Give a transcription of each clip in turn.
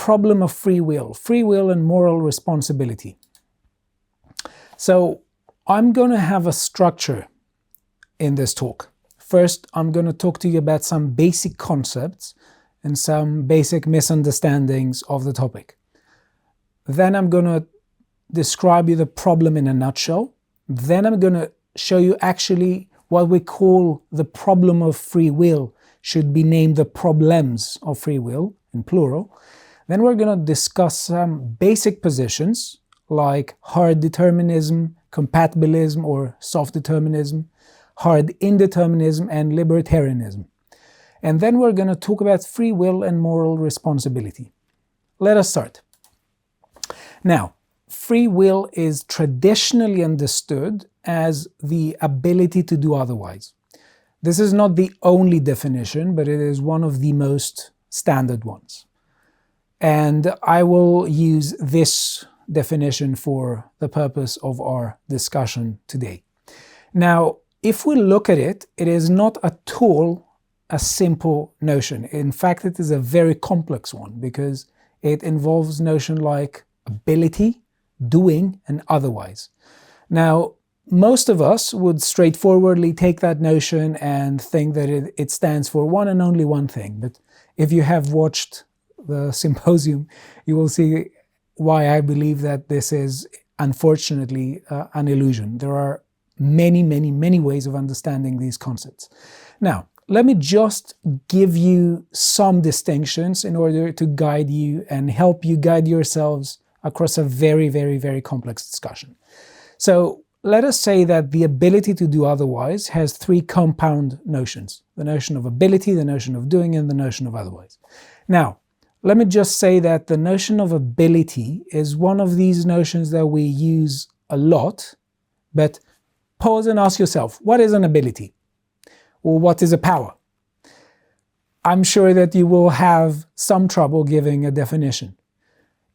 problem of free will and moral responsibility. So I'm going to have a structure in this talk. First, I'm going to talk to you about some basic concepts and some basic misunderstandings of the topic. Then I'm going to describe you the problem in a nutshell. Then I'm going to show you actually what we call the problem of free will should be named the problems of free will, in plural. Then we're going to discuss some basic positions like hard determinism, compatibilism or soft determinism, hard indeterminism and libertarianism. And then we're going to talk about free will and moral responsibility. Let us start. Now, free will is traditionally understood as the ability to do otherwise. This is not the only definition, but it is one of the most standard ones. And I will use this definition for the purpose of our discussion today. Now, if we look at it, it is not at all a simple notion. In fact, it is a very complex one because it involves notions like ability, doing, and otherwise. Now, most of us would straightforwardly take that notion and think that it stands for one and only one thing. But if you have watched the Symposium, you will see why I believe that this is unfortunately an illusion. There are many ways of understanding these concepts. Now, let me just give you some distinctions in order to guide you and help you guide yourselves across a very complex discussion. So let us say that the ability to do otherwise has three compound notions: the notion of ability, the notion of doing, and the notion of otherwise. Now, let me just say that the notion of ability is one of these notions that we use a lot, but pause and ask yourself, what is an ability? Or what is a power? I'm sure that you will have some trouble giving a definition.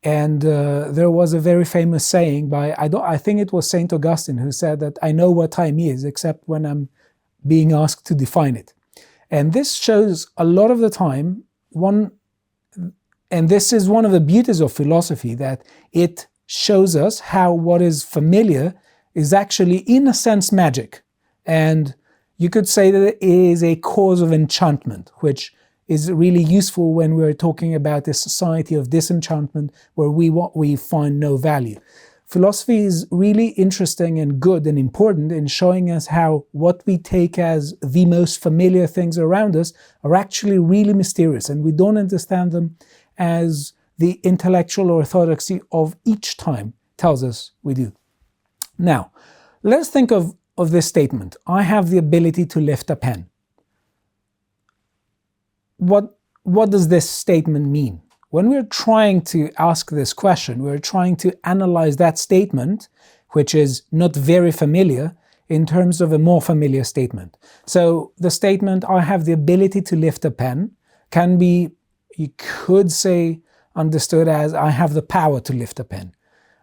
And there was a very famous saying by, I think it was St. Augustine, who said that I know what time is except when I'm being asked to define it. And this shows a lot of the time, and this is one of the beauties of philosophy, that it shows us how what is familiar is actually, in a sense, magic. And you could say that it is a cause of enchantment, which is really useful when we're talking about this society of disenchantment where we find no value. Philosophy is really interesting and good and important in showing us how what we take as the most familiar things around us are actually really mysterious, and we don't understand them as the intellectual orthodoxy of each time tells us we do. Now, let's think of this statement. I have the ability to lift a pen. What does this statement mean? When we're trying to ask this question, we're trying to analyze that statement, which is not very familiar, in terms of a more familiar statement. So the statement, I have the ability to lift a pen, can be, you could say, understood as I have the power to lift a pen.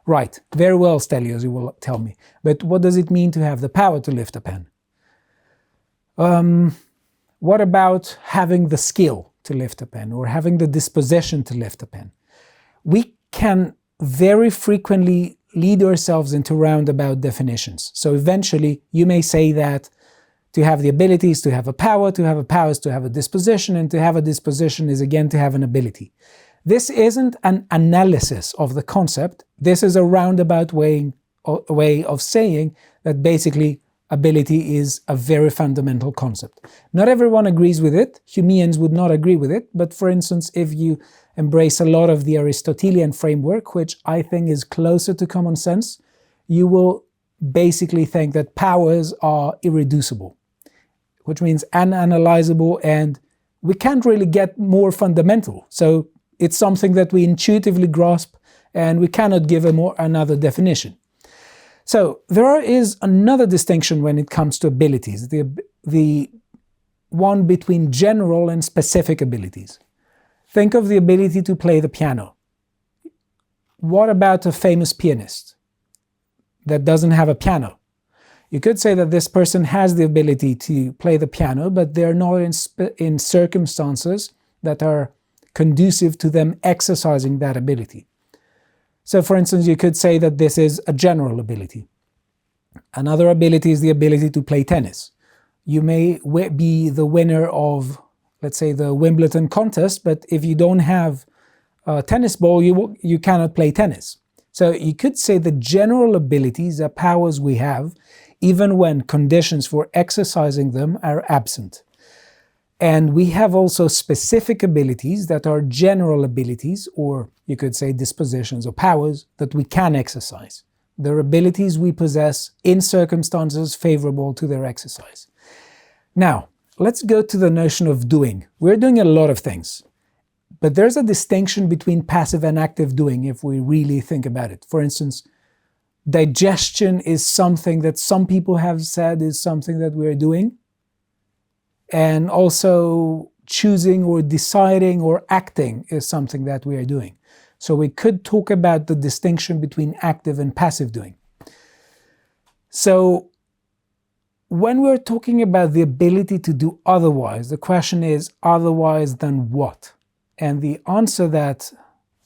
Right, very well, Stelios, you will tell me. But what does it mean to have the power to lift a pen? What about having the skill to lift a pen or having the disposition to lift a pen? We can very frequently lead ourselves into roundabout definitions. So eventually you may say that to have the ability is to have a power is to have a disposition, and to have a disposition is again to have an ability. This isn't an analysis of the concept. This is a roundabout way of saying that basically ability is a very fundamental concept. Not everyone agrees with it. Humeans would not agree with it. But for instance, if you embrace a lot of the Aristotelian framework, which I think is closer to common sense, you will basically think that powers are irreducible, which means unanalyzable, and we can't really get more fundamental. So it's something that we intuitively grasp, and we cannot give another definition. So there is another distinction when it comes to abilities, the one between general and specific abilities. Think of the ability to play the piano. What about a famous pianist that doesn't have a piano? You could say that this person has the ability to play the piano, but they're not in circumstances that are conducive to them exercising that ability. So for instance, you could say that this is a general ability. Another ability is the ability to play tennis. You may be the winner of, let's say, the Wimbledon contest, but if you don't have a tennis ball, you cannot play tennis. So you could say the general abilities are powers we have, even when conditions for exercising them are absent. And we have also specific abilities that are general abilities, or you could say dispositions or powers that we can exercise. They're abilities we possess in circumstances favorable to their exercise. Now, let's go to the notion of doing. We're doing a lot of things, but there's a distinction between passive and active doing if we really think about it. For instance, digestion is something that some people have said is something that we're doing. And also choosing or deciding or acting is something that we are doing. So we could talk about the distinction between active and passive doing. So when we're talking about the ability to do otherwise, the question is otherwise than what? And the answer that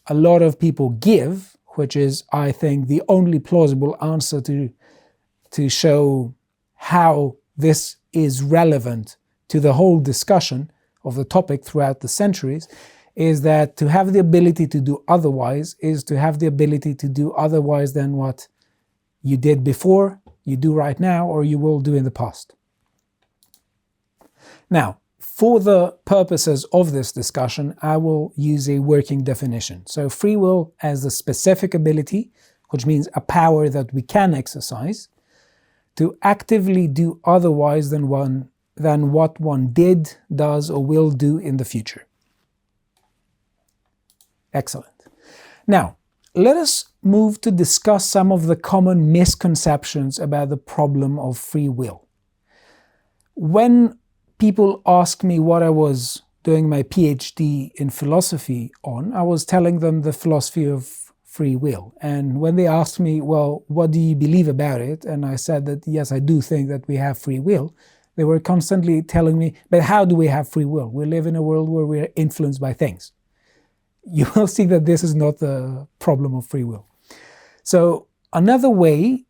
a lot of people give, which is, I think, the only plausible answer to show how this is relevant to the whole discussion of the topic throughout the centuries, is that to have the ability to do otherwise is to have the ability to do otherwise than what you did before, you do right now, or you will do in the past. Now, for the purposes of this discussion, I will use a working definition. So free will as the specific ability, which means a power that we can exercise, to actively do otherwise than what one did, does, or will do in the future. Excellent. Now, let us move to discuss some of the common misconceptions about the problem of free will. When people ask me what I was doing my PhD in philosophy on, I was telling them the philosophy of free will. And when they asked me, well, what do you believe about it? And I said that, yes, I do think that we have free will. They were constantly telling me, but how do we have free will? We live in a world where we are influenced by things. You will see that this is not the problem of free will. So another way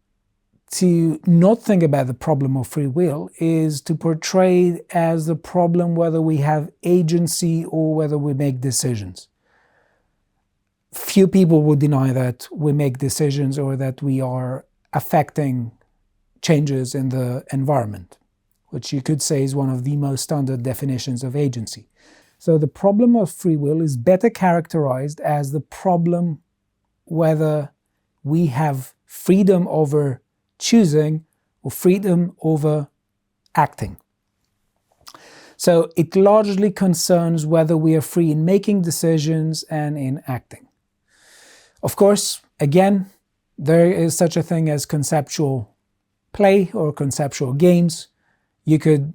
to not think about the problem of free will is to portray it as the problem whether we have agency or whether we make decisions. Few people would deny that we make decisions or that we are affecting changes in the environment, which you could say is one of the most standard definitions of agency. So the problem of free will is better characterized as the problem whether we have freedom over choosing or freedom over acting. So it largely concerns whether we are free in making decisions and in acting. Of course, again, there is such a thing as conceptual play or conceptual games. You could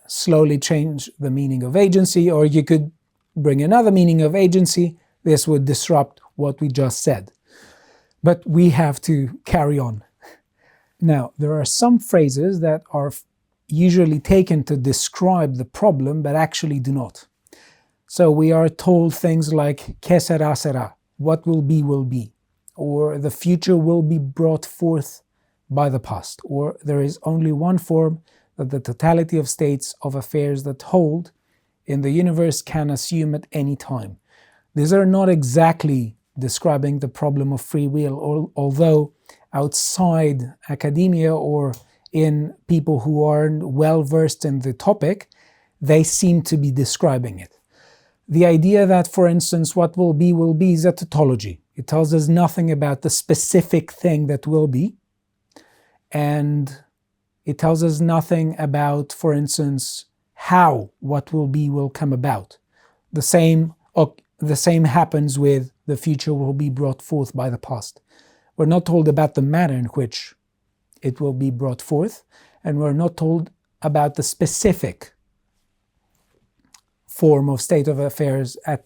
slowly change the meaning of agency, or you could bring another meaning of agency. This would disrupt what we just said. But we have to carry on. Now, there are some phrases that are usually taken to describe the problem, but actually do not. So we are told things like, que sera, sera, what will be, or the future will be brought forth by the past, or there is only one form that the totality of states of affairs that hold in the universe can assume at any time. These are not exactly describing the problem of free will, although outside academia or in people who aren't well versed in the topic, they seem to be describing it. The idea that, for instance, what will be is a tautology. It tells us nothing about the specific thing that will be, and it tells us nothing about, for instance, how what will come about. The same happens with the future will be brought forth by the past. We're not told about the manner in which it will be brought forth, and we're not told about the specific form of state of affairs at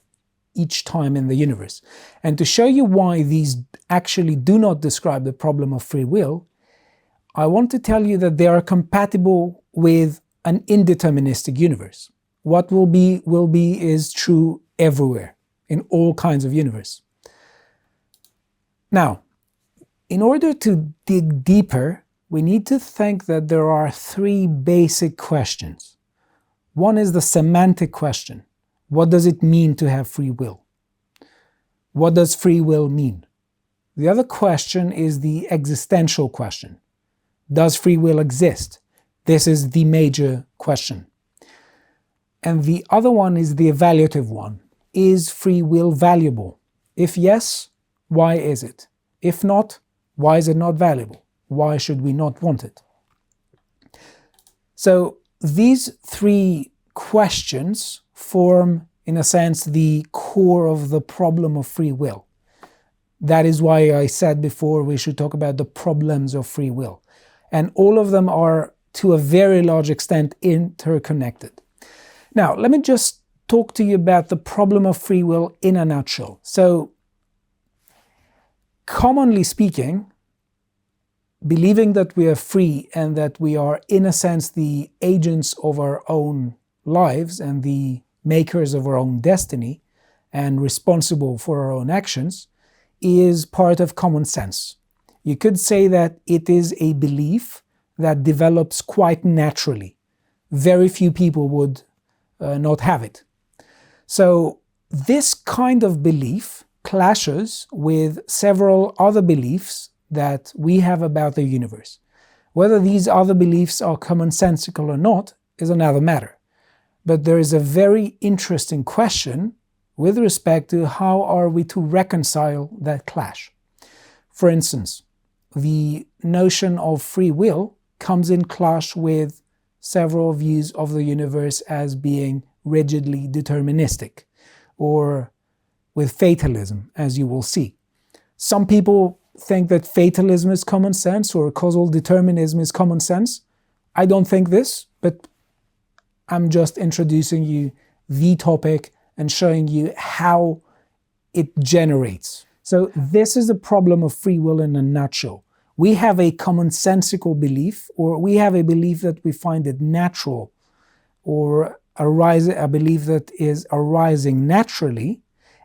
each time in the universe. And to show you why these actually do not describe the problem of free will, I want to tell you that they are compatible with an indeterministic universe. What will be is true everywhere. in all kinds of universe. Now, in order to dig deeper, we need to think that there are three basic questions. One is the semantic question. What does it mean to have free will? What does free will mean? The other question is the existential question. Does free will exist? This is the major question. And the other one is the evaluative one. Is free will valuable? If yes, why is it? If not, why is it not valuable? Why should we not want it? So these three questions form, in a sense, the core of the problem of free will. That is why I said before we should talk about the problems of free will. And all of them are, to a very large extent, interconnected. Now, let me just talk to you about the problem of free will in a nutshell. So, commonly speaking, believing that we are free and that we are, in a sense, the agents of our own lives and the makers of our own destiny and responsible for our own actions is part of common sense. You could say that it is a belief that develops quite naturally. Very few people would not have it. So this kind of belief clashes with several other beliefs that we have about the universe. Whether these other beliefs are commonsensical or not is another matter. But there is a very interesting question with respect to how are we to reconcile that clash. For instance, the notion of free will comes in clash with several views of the universe as being rigidly deterministic, or with fatalism, as you will see. Some people think that fatalism is common sense or causal determinism is common sense. I don't think this, but I'm just introducing you the topic and showing you how it generates. So this is the problem of free will in a nutshell. We have a commonsensical belief, or we have a belief that we find it natural, or a belief that is arising naturally,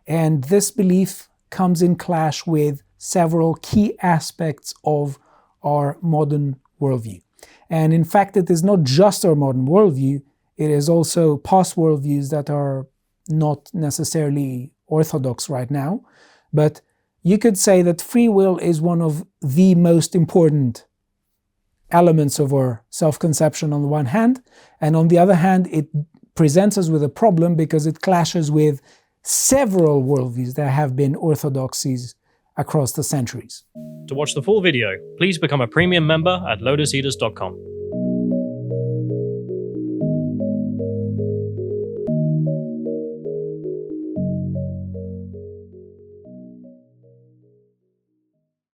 and this belief comes in clash with several key aspects of our modern worldview. And in fact, it is not just our modern worldview, it is also past worldviews that are not necessarily orthodox right now, but you could say that free will is one of the most important elements of our self-conception on the one hand, and on the other hand, it presents us with a problem because it clashes with several worldviews that have been orthodoxies across the centuries. To watch the full video, please become a premium member at lotuseaters.com.